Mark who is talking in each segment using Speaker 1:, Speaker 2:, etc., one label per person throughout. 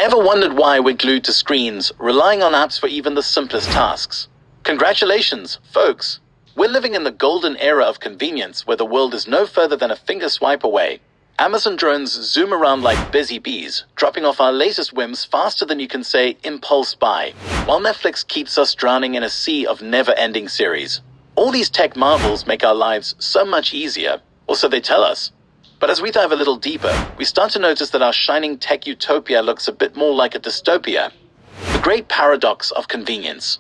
Speaker 1: Ever wondered why we're glued to screens, relying on apps for even the simplest tasks? Congratulations, folks! We're living in the golden era of convenience where the world is no further than a finger swipe away. Amazon drones zoom around like busy bees, dropping off our latest whims faster than you can say impulse buy, while Netflix keeps us drowning in a sea of never-ending series. All these tech marvels make our lives so much easier, or so they tell us. But as we dive a little deeper, we start to notice that our shining tech utopia looks a bit more like a dystopia. The great paradox of convenience.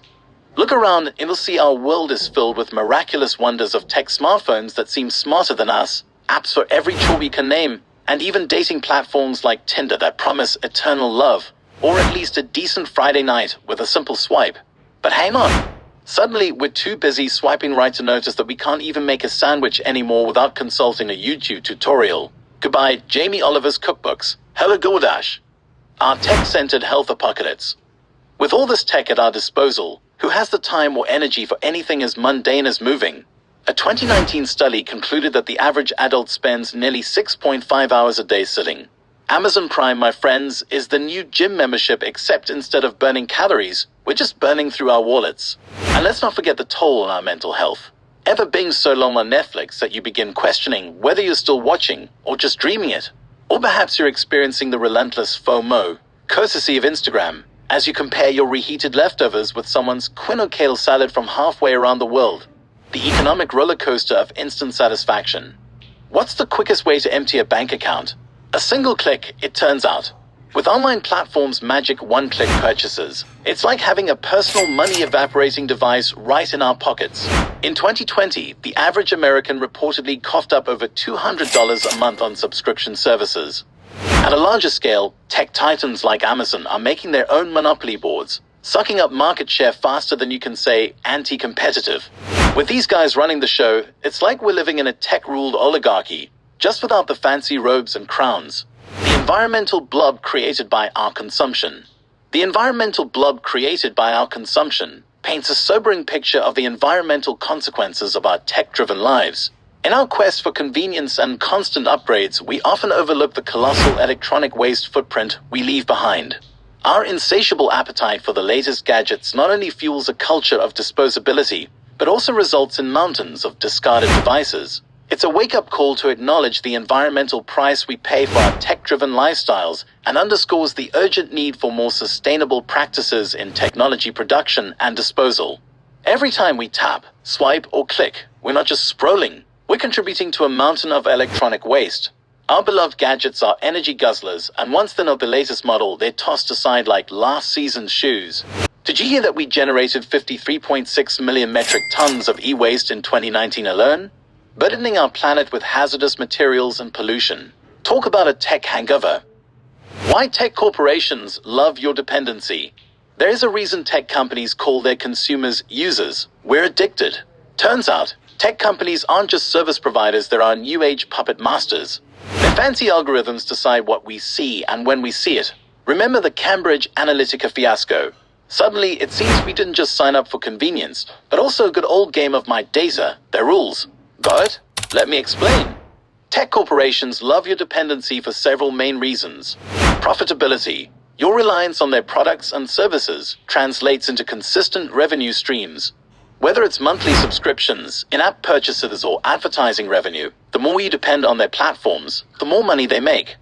Speaker 1: Look around and you'll see our world is filled with miraculous wonders of tech smartphones that seem smarter than us, apps for every chore we can name, and even dating platforms like Tinder that promise eternal love, or at least a decent Friday night with a simple swipe. But hang on. Suddenly, we're too busy swiping right to notice that we can't even make a sandwich anymore without consulting a YouTube tutorial. Goodbye, Jamie Oliver's cookbooks. Hello, DoorDash. Our tech-centered health apocalypse. With all this tech at our disposal, who has the time or energy for anything as mundane as moving? A 2019 study concluded that the average adult spends nearly 6.5 hours a day sitting. Amazon Prime, my friends, is the new gym membership, except instead of burning calories, we're just burning through our wallets. And let's not forget the toll on our mental health. Ever binged so long on Netflix that you begin questioning whether you're still watching or just dreaming it? Or perhaps you're experiencing the relentless FOMO, courtesy of Instagram, as you compare your reheated leftovers with someone's quinoa kale salad from halfway around the world. The economic roller coaster of instant satisfaction. What's the quickest way to empty a bank account? A single click, it turns out. With online platforms' magic one-click purchases, it's like having a personal money evaporating device right in our pockets. In 2020, the average American reportedly coughed up over $200 a month on subscription services. At a larger scale, tech titans like Amazon are making their own monopoly boards, sucking up market share faster than you can say anti-competitive. With these guys running the show, it's like we're living in a tech-ruled oligarchy, just without the fancy robes and crowns. The environmental blob created by our consumption. The environmental blob created by our consumption paints a sobering picture of the environmental consequences of our tech-driven lives. In our quest for convenience and constant upgrades, we often overlook the colossal electronic waste footprint we leave behind. Our insatiable appetite for the latest gadgets not only fuels a culture of disposability, but also results in mountains of discarded devices. It's a wake-up call to acknowledge the environmental price we pay for our tech-driven lifestyles and underscores the urgent need for more sustainable practices in technology production and disposal. Every time we tap, swipe, or click, we're not just scrolling, we're contributing to a mountain of electronic waste. Our beloved gadgets are energy guzzlers, and once they're not the latest model, they're tossed aside like last season's shoes. Did you hear that we generated 53.6 million metric tons of e-waste in 2019 alone? Burdening our planet with hazardous materials and pollution. Talk about a tech hangover. Why tech corporations love your dependency. There is a reason tech companies call their consumers users. We're addicted. Turns out, tech companies aren't just service providers, they're our new age puppet masters. Their fancy algorithms decide what we see and when we see it. Remember the Cambridge Analytica fiasco. Suddenly, it seems we didn't just sign up for convenience, but also a good old game of my data, their rules. Got it? Let me explain. Tech corporations love your dependency for several main reasons. Profitability. Your reliance on their products and services translates into consistent revenue streams. Whether it's monthly subscriptions, in-app purchases, or advertising revenue, the more you depend on their platforms, the more money they make.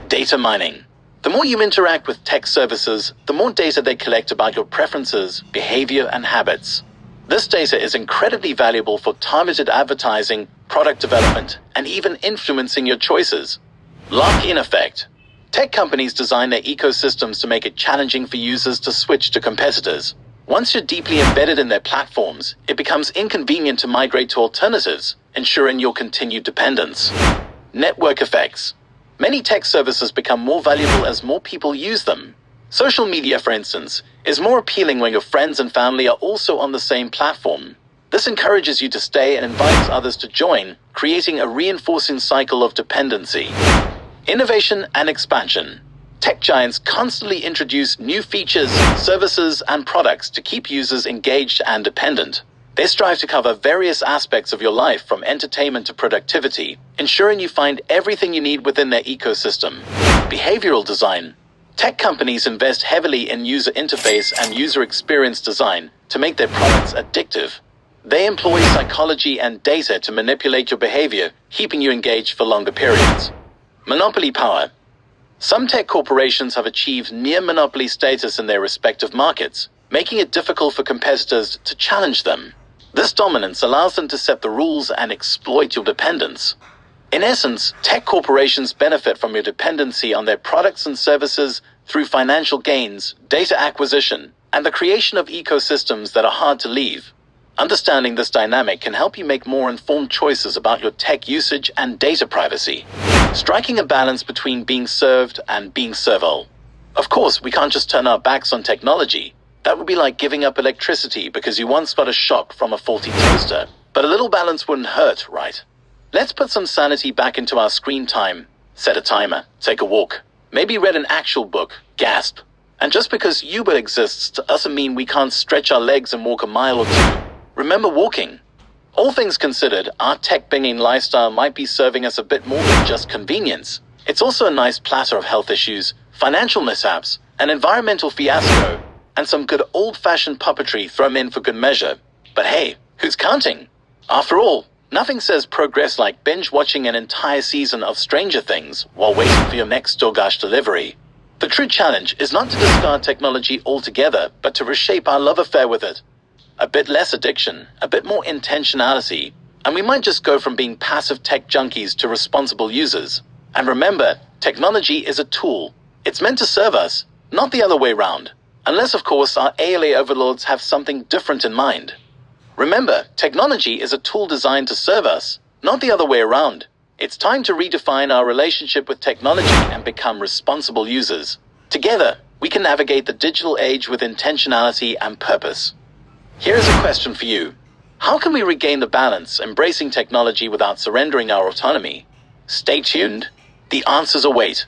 Speaker 1: Data mining. The more you interact with tech services, the more data they collect about your preferences, behavior, and habits. This data is incredibly valuable for targeted advertising, product development, and even influencing your choices. Lock-in effect. Tech companies design their ecosystems to make it challenging for users to switch to competitors. Once you're deeply embedded in their platforms, it becomes inconvenient to migrate to alternatives, ensuring your continued dependence. Network effects. Many tech services become more valuable as more people use them. Social media, for instance, is more appealing when your friends and family are also on the same platform. This encourages you to stay and invites others to join, creating a reinforcing cycle of dependency. Innovation and expansion. Tech giants constantly introduce new features, services, and products to keep users engaged and dependent. They strive to cover various aspects of your life, from entertainment to productivity, ensuring you find everything you need within their ecosystem. Behavioral design. Tech companies invest heavily in user interface and user experience design to make their products addictive. They employ psychology and data to manipulate your behavior, keeping you engaged for longer periods. Monopoly power. Some tech corporations have achieved near monopoly status in their respective markets, making it difficult for competitors to challenge them. This dominance allows them to set the rules and exploit your dependence. In essence, tech corporations benefit from your dependency on their products and services through financial gains, data acquisition, and the creation of ecosystems that are hard to leave. Understanding this dynamic can help you make more informed choices about your tech usage and data privacy, striking a balance between being served and being servile. Of course, we can't just turn our backs on technology. That would be like giving up electricity because you once got a shock from a faulty toaster. But a little balance wouldn't hurt, right? Let's put some sanity back into our screen time. Set a timer, take a walk, maybe read an actual book, gasp. And just because Uber exists doesn't mean we can't stretch our legs and walk a mile or two. Remember walking. All things considered, our tech-binging lifestyle might be serving us a bit more than just convenience. It's also a nice platter of health issues, financial mishaps, an environmental fiasco, and some good old-fashioned puppetry thrown in for good measure. But hey, who's counting? After all, nothing says progress like binge-watching an entire season of Stranger Things while waiting for your next DoorDash delivery. The true challenge is not to discard technology altogether, but to reshape our love affair with it. A bit less addiction, a bit more intentionality, and we might just go from being passive tech junkies to responsible users. And remember, technology is a tool. It's meant to serve us, not the other way around. Unless, of course, our ALA overlords have something different in mind. Remember, technology is a tool designed to serve us, not the other way around. It's time to redefine our relationship with technology and become responsible users. Together, we can navigate the digital age with intentionality and purpose. Here's a question for you. How can we regain the balance, embracing technology without surrendering our autonomy? Stay tuned. The answers await.